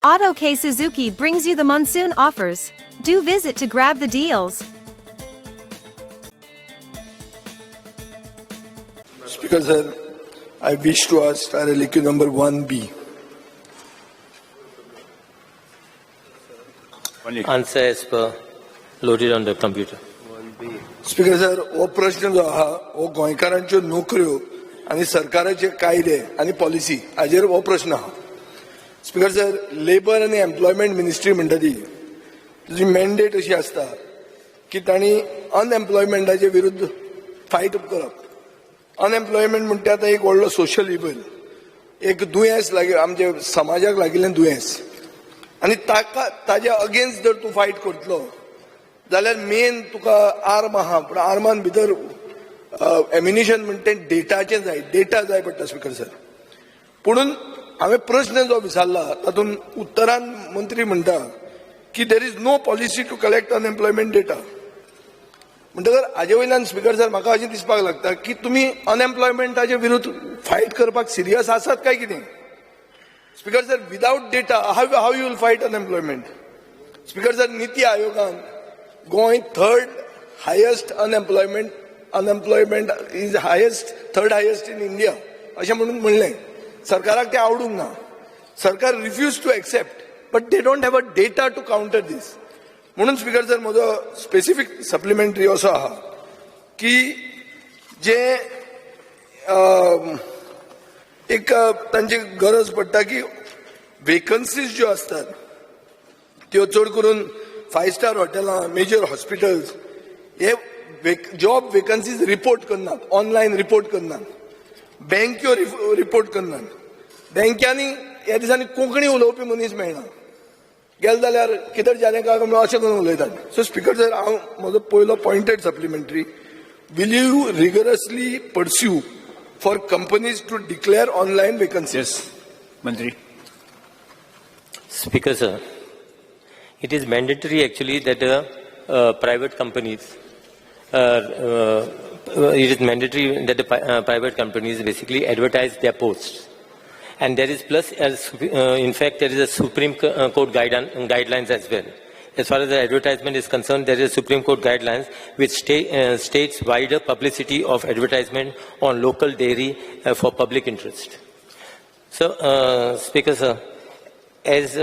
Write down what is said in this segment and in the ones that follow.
Auto K Suzuki brings you the monsoon offers. Do visit to grab the deals. Speaker sir, I wish to ask RLQ number 1B. Answer as per loaded on the computer. Speaker sir, हो प्रश्न जो आहा हो गोंयकारांच्यो नोकऱ्यो आनी सरकाराचे कायदे आनी पॉलिसी हाजेर हो प्रश्न आहा. स्पीकर सर, लेबर आनी एम्प्लॉयमेंट मिनिस्ट्री म्हणटा ती तुजी मॅन्डेट अशी आसता की तांणी अनएम्प्लॉयमेंटाचे विरुद्ध फायट करप. अनएम्प्लॉयमेंट म्हणटा आतां एक व्हडलो सोशल इव्हल, एक दुयेंस आमच्या समाजाक लागिल्लें दुयेंस, आनी ताज्या अगेन्स्ट जर तूं फायट करतलो जाल्यार मेन तुका आर्म आहा, पूण आर्मान भितर एम्युनिशन म्हणटा तें डेटाचें जाय, डेटा जाय पडटा स्पीकर सर. पुणून हांवें प्रश्न जो विचारला तातूंत उत्तरान मंत्री म्हणटा की there is no policy to collect unemployment data. म्हणटकर हाजे वयल्यान स्पीकर सर म्हाका अशें दिसपाक लागता की तुमी अनएम्प्लॉयमेंटाचे विरुद्ध फायट करपाक सिरियस आसात काय कितें. Speaker sir, without data how you will fight unemployment. Speaker sir, Niti आयोगान Goem third highest unemployment is highest, third highest in India अशें म्हणून म्हणलें. सरकाराक तें आवडूंक ना. सरकार refuse to accept, but they don't have a data to counter this. म्हणून स्पीकर सर, म्हजो स्पेसिफीक सप्लिमेंटरी असो आहा की जे एक तांची गरज पडटा की वेकन्सीज ज्यो असतात त्यो चड करून 5 स्टार हॉटेलां, मेजर हॉस्पिटल्स हे जॉब वेकन्सीज रिपोर्ट करनात, ऑनलायन रिपोर्ट करनात, बँक्यो रिपोर्ट करनात. बँकांनी ह्या दिसांनी कोंकणी उलोवपी मनीस मेळना. गेले जाल्यार कितें जालें काय म्हणून अशें करून उलयतात. सो स्पीकर सर, हांव म्हजो पयलो pointed supplementary, will you rigorously pursue for companies to declare online vacancies? Yes, Mantri. Speaker sir, it is mandatory actually that private companies, it is mandatory that the private companies basically advertise their posts. And there is plus, in fact, there is a Supreme Court guidelines as well. As far as the advertisement is concerned, there is a Supreme Court guidelines which states wider publicity of advertisement on local dairy for public interest. So, Speaker sir, as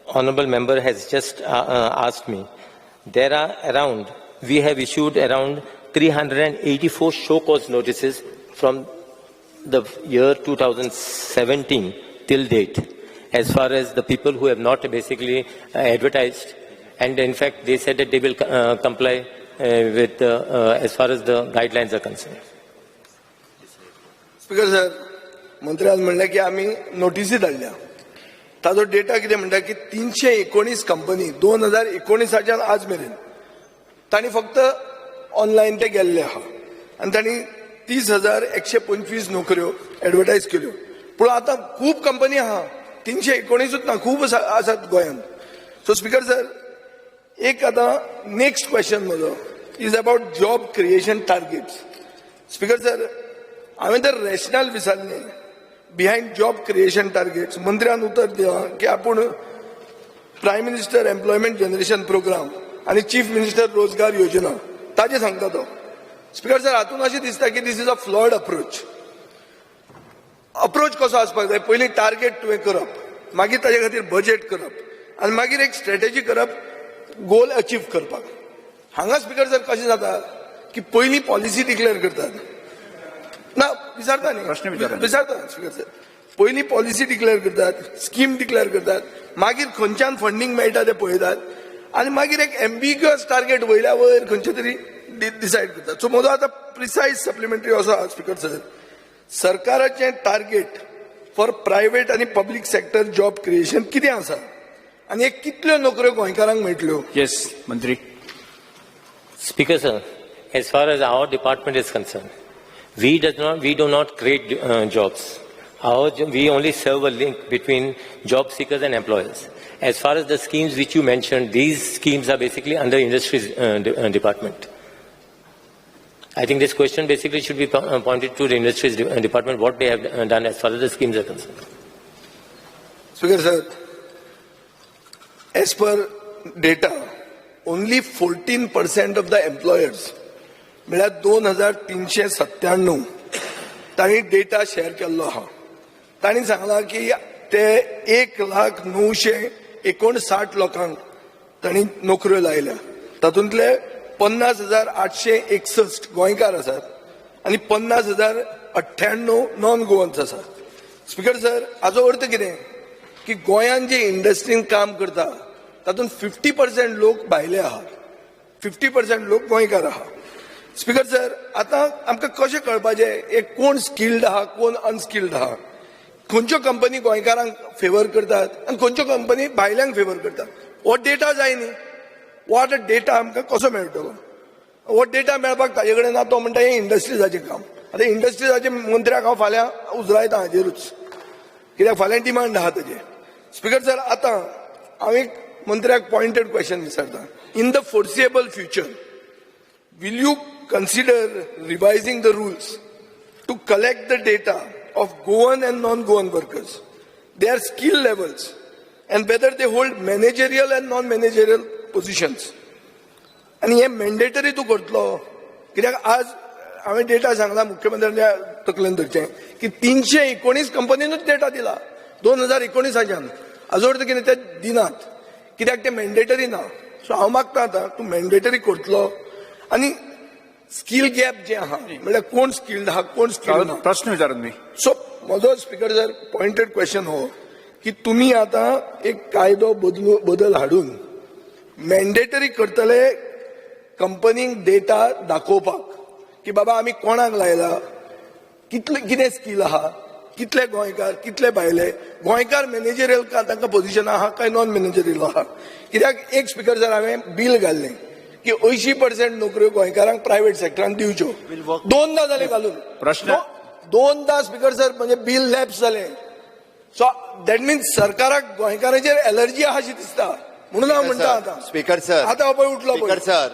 honourable member has just asked me, there are we have issued around 384 show cause notices from the year 2017 till date, as far as the people who have not basically advertised, and in fact they said that they will comply with as far as the guidelines are concerned. Speaker sir, मंत्र्यान म्हणलें की आमी नोटिसी धाडल्या. ताजो data कितें म्हणटा की 319 company 2019च्यान आज मेरेन तांणी फक्त ऑनलायन ते गेल्ले आहा आनी तांणी 30,125 नोकऱ्यो एडवर्टायज केल्यो. पूण आतां खूब कंपनी आहा, 319च ना, खूब आसात गोंयांत. सो स्पीकर सर, एक आतां नेक्स्ट क्वेश्चन म्हजो is about job creation targets. Speaker sir, हांवें तर रॅशनल विचारलें बिहायंड जॉब क्रिएशन टार्गेट्स. मंत्र्यान उतर दिलां की आपूण prime minister employment generation programme आनी चीफ मिनिस्टर रोजगार योजना ताजें सांगता तो. स्पीकर सर, हातून अशें दिसता की this is a flawed approach कसो आसपाक जाय. पयलीं टार्गेट तुवें करप, मागीर ताजे खातीर बजेट करप, आनी मागीर एक स्ट्रॅटेजी करप गोल अचीव करपाक. हांगा स्पीकर सर कशें जाता की पयलीं पॉलिसी डिक्लेअर करतात. ना विचारता न्ही, विचारता स्पीकर सर, पयलीं पॉलिसी डिक्लेअर करतात, स्कीम डिक्लेअर करतात, मागीर खंयच्यान फंडींग मेळटा तें पळयतात, आनी मागीर एक एम्बिग्युअस टार्गेट वयल्या वयर खंयचे तरी डिसायड करतात. सो म्हजो आतां प्रिसायज सप्लिमेंटरी असो आहा स्पीकर सर, सरकाराचें टार्गेट फॉर प्रायव्हेट आनी पब्लीक सेक्टर जॉब क्रिएशन कितें आसा आनी एक कितल्यो नोकऱ्यो गोंयकारांक मेळटल्यो? Yes, Mantri. Speaker sir, as far as our department is concerned, we do not create jobs. We only serve a link between job seekers and employers. As far as the schemes which you mentioned, these schemes are basically under industries department. I think this question basically should be pointed to the industries department, what they have done as far as the schemes are concerned. Speaker sir, As per data, only 14% of the employers, म्हळ्यार 2397 तांणी data share केल्लो आहा. तांणी सांगला की ते 1,959,000 लोकांक तांणी नोकऱ्यो लायल्या. तातूंतले 50,861 गोंयकार आसात आनी 50,098 नॉन गोवन्स आसात. स्पीकर सर, हाचो अर्थ कितें की गोंयान जे इंडस्ट्रीन काम करता तातूंत 50% लोक भायले आहात, 50% लोक गोंयकार आहात. स्पीकर सर, आतां आमकां कशें कळपाचें एक कोण स्किल्ड आहा कोण अनस्किल्ड आहा, खंयच्यो कंपनी गोंयकारांक फेवर करतात आनी खंयच्यो कंपनी भायल्यांक फेवर करतात. हो डेटा जाय न्ही. हो आतां डेटा आमकां कसो मेळटलो? हो डेटा मेळपाक ताजे कडेन ना. तो म्हणटा हें इंडस्ट्रीजाचें काम. आतां इंडस्ट्रीजाच्या मंत्र्याक हांव फाल्यां उजरायता हाजेरूच, कित्याक फाल्यां डिमांड आहा ताजें. स्पीकर सर, आतां हांव एक मंत्र्याक पॉइंटेड क्वेश्चन विचारता. In the foreseeable future will you consider revising the rules to collect the data of Goan and non-Goan workers, their skill levels, and whether they hold managerial and non-managerial positions? आणि हे mandatory तूं करतलो, कित्याक आज हांवें data सांगला मुख्यमंत्र्याच्या तकलेन धरचें की 319 कंपनीनूच डेटा दिला 2019. हाजो अर्थ कितें ते दिनात, कित्याक ते मॅन्डेटरी ना. सो हांव मागता आतां तूं मॅन्डेटरी करतलो आणि स्किल गॅप जे आहा म्हळ्यार कोण स्किल्ड आहा कोण स्किल्ड ना. प्रश्न विचारत मी. सो म्हजो स्पीकर सर पॉइंटेड क्वेश्चन हो की तुमी आतां एक कायदो बदल हाडून मॅन्डेटरी करतले कंपनीक डेटा दाखोवपाक की बाबा आमी कोणाक लायला, कितें स्किल आहा, कितले गोंयकार कितले भायले, गोंयकार मॅनेजरियल तांकां पोझिशन आहा काय नॉन मॅनेजरियल आहा. कित्याक एक स्पीकर सर हांवें बील घाल्लें की 80% नोकऱ्यो गोंयकारांक प्रायव्हेट सेक्टरान दिवच्यो. 2दा जाले घालून. प्रश्न 2दा स्पीकर सर म्हणजे बील लॅप्स जाले. सो दॅट मिन्स सरकाराक गोंयकारांचेर एलर्जी आहा अशी दिसता. म्हणून हांव म्हणटा आतां स्पीकर सर, आतां हो पळय उठलो स्पीकर सर,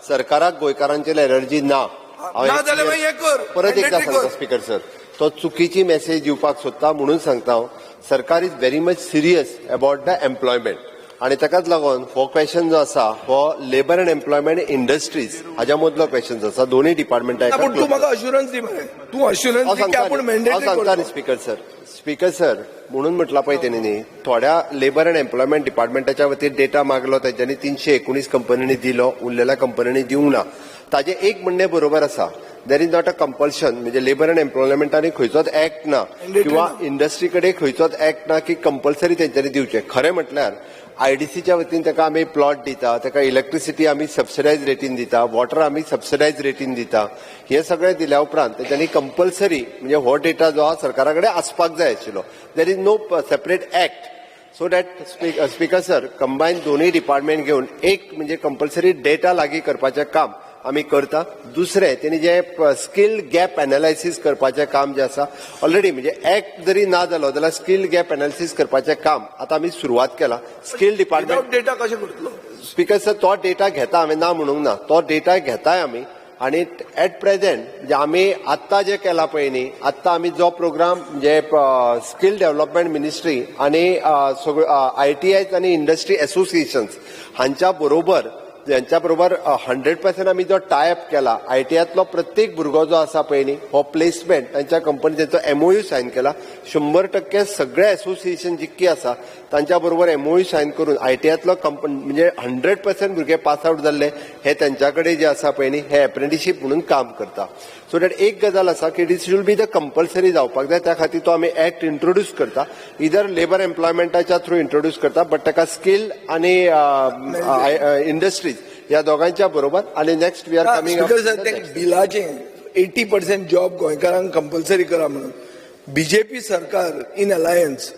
सरकाराक गोंयकारांचेर एलर्जी ना. ना जाल्यार मागीर हें कर, परत एकदा mandatory सांगता कर. स्पीकर सर, तो चुकीची मेसेज दिवपाक सोदता म्हणून सांगता हांव. सरकार is very much serious about the employment आणि ताकाच लागून हो क्वेश्चन जो आसा हो लेबर अँड एम्प्लॉयमेंट इंडस्ट्रीज हाच्या मदलो क्वेश्चन आसा. दोन्ही डिपार्टमेंटाक पूण तूं म्हाका अश्युरन्स दी मरे. तूं अश्युरन्स दी की आपूण मॅन्डेटरी सांगता न्ही स्पीकर सर. स्पीकर सर, म्हणून म्हटला पळय तेणी न्ही, थोड्या लेबर अँड एम्प्लॉयमेंट डिपार्टमेंटाच्या वतीन डेटा मागलो, तांच्यांनी 319 कंपनींनी दिलो, उरलेल्या कंपनींनी दिवंक ना. ताजें एक म्हणणें बरोबर आसा. There is not a compulsion, म्हणजे लेबर अँड एम्प्लॉयमेंटानी खंयचोच ऍक्ट ना किंवा इंडस्ट्री कडेन खंयचोच ऍक्ट ना की कंपल्सरी तेंच्यांनी दिवचें. खरें म्हटल्यार आयडीसीच्या वतीन ताका आमी प्लॉट दिता, ताका इलेक्ट्रिसिटी आमी सबसिडायज रेटीन दिता, वॉटर आमी सबसिडायज रेटीन दिता. हे सगळें दिल्या उपरांत तांच्यांनी कंपल्सरी म्हणजे हो डेटा जो आहा सरकारा कडेन आसपाक जाय आशिल्लो. There is no separate act. So that speaker sir, combine दोन्ही डिपार्टमेंट घेवन एक म्हणजे कंपल्सरी डेटा लागीं करपाचें काम आमी करता. दुसरें तेणी जे स्किल गॅप एनालायसीस करपाचें काम जें आसा ऑलरेडी म्हणजे ऍक्ट जरी ना जालो जाल्यार स्किल गॅप एनालिसीस करपाचें काम आतां आमी सुरवात केला. स्किल डिपार्टमेंट डेटा कशें करतलो? स्पीकर सर, तो डेटा घेता हांवें ना म्हणूंक ना, तो डेटा घेताय आमी. आणि ऍट प्रेझेंट म्हणजे आमी आत्तां जे केला पळय न्ही, आत्तां आमी जो प्रोग्राम म्हणजे स्किल डेव्हलपमेंट मिनिस्ट्री आणि ITIs आणि इंडस्ट्री असोसिएशन्स हांच्या बरोबर 100% आमी जो टायअप केला. ITIतलो प्रत्येक भुरगो जो आसा पळय न्ही, हो प्लेसमेंट तांच्या कंपनीचो MOU सायन केला. 100% सगळे असोसिएशन जितकी आसा तांच्या बरोबर MOU सायन करून ITIतलो म्हणजे 100% भुरगे पास आउट जाल्ले हे त्यांच्याकडे जे आसा पळय न्ही हे अप्रेंटिसशीप म्हणून काम करता. सो दॅट एक गजाल आसा की it should be the compulsory जावपाक जाय. त्या खातीर तो आमी ऍक्ट इंट्रोड्यूस करता. इधर लेबर एम्प्लॉयमेंटाच्या थ्रू इंट्रोड्यूस करता, बट ताका स्किल आणि इंडस्ट्रीज या दोगांच्या बरोबर. आणि नेक्स्ट वी आर कमिंग बिलाचे 80% जॉब गोंयकारांक कंपल्सरी करा म्हणून BJP सरकार इन अलायन्स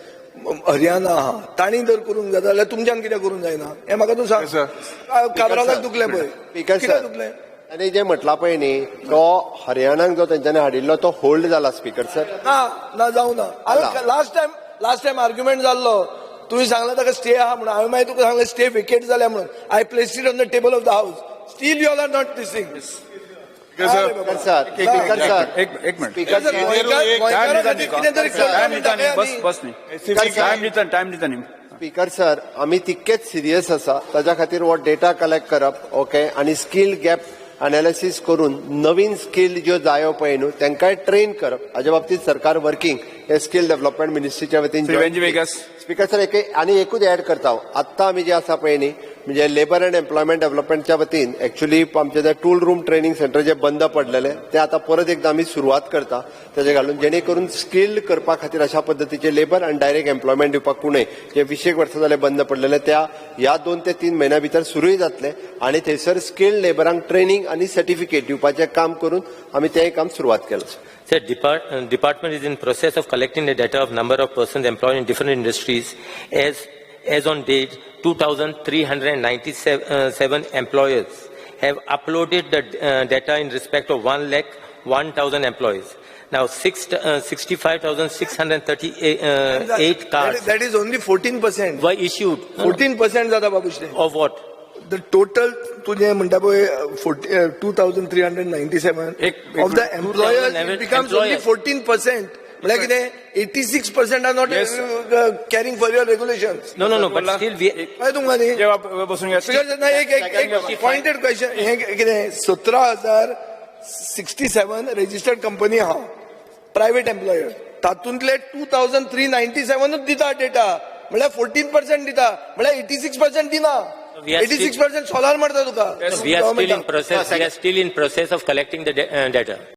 हरियाणा आहा तांणी जर करूंक जाता जाल्यार तुमच्यान कित्याक करूंक जायना हें म्हाका तूं सांग. काबरालाक दुखलें पळय, कित्याक दुखलें? आणि जे म्हटला पळय न्ही तो हरियाणाक जो तेंच्यांनी हाडिल्लो तो होल्ड जाला स्पीकर सर. ना जावं ना. हांवें लास्ट टायम आर्ग्युमेंट जाल्लो, तुवें सांगलें ताका स्टे आहा म्हणून. हांवें मागीर तुका सांगलें स्टे वेकेट जाल्या म्हणून. I placed it on the table of the house. Still you all are not listening. Speaker sir एक मिनिट. स्पीकर सर गोंयकारांखातीर कितें तरी करता म्हणटा बस न्ही. टायम दिता न्ही. स्पीकर सर आम्ही तितकेच सिरियस आसा ताच्या खातीर हो डेटा कलेक्ट करप ओके आणि स्किल गॅप अनालिसीस करून नवीन स्किल ज्यो जायो पळय न्हू तांकांय ट्रेन करप हाच्या बाबतीत सरकार वर्किंग हे स्किल डेव्हलपमेंट मिनिस्ट्रीच्या वतीन Benji Vegas. स्पीकर सर आणि एकूच ऍड करता हांव आत्ता आमी जे आसा पळय न्ही म्हणजे लेबर अँड एम्प्लॉयमेंट डेव्हलपमेंटच्या वतीन एक्चुअली आमचे जे टूल रूम ट्रेनिंग सेंटर जे बंद पडलेले ते आता परत एकदा आमी सुरवात करता तेजे घालून जेणे करून स्किल करपा खातीर अशा पद्दतीचे लेबर आनी डायरेक्ट एम्प्लॉयमेंट दिवपाक कुणय जे 20 वर्सां जाले बंद पडलेले त्या ह्या 2 ते 3 म्हयन्या भितर सुरूय जातले आणि थंयसर स्किल्ड लेबरांक ट्रेनिंग आणि सर्टिफिकेट दिवपाचें काम करून आमी तें काम सुरवात केलां. Sir, department is in process of collecting the data of number of persons employed in different industries. As on date, 2,397 employers have uploaded the data in respect of 1,01,000 employees. Now, 65,638 cards That is only 14%. were issued. 14% जाता Babushree. Of what? The total तुझे म्हणटा पळय 2,397 of the employers it becomes only 14%. म्हळ्यार कितें 86% are not caring for your regulations. No, but still we. काय तुमकां न्ही जेव्हा बसून घ्या. Speaker, ना एक पॉइंटेड क्वेश्चन हे कितें 17,067 रजिस्टर्ड कंपनी आहा प्रायव्हेट एम्प्लॉयर तातूंतले 2,397 दिता डेटा म्हळ्यार 14% दिता म्हळ्यार 86% दिना. We are 86% सोलार मारता तुका. We are still in process. We are still in process of collecting the data.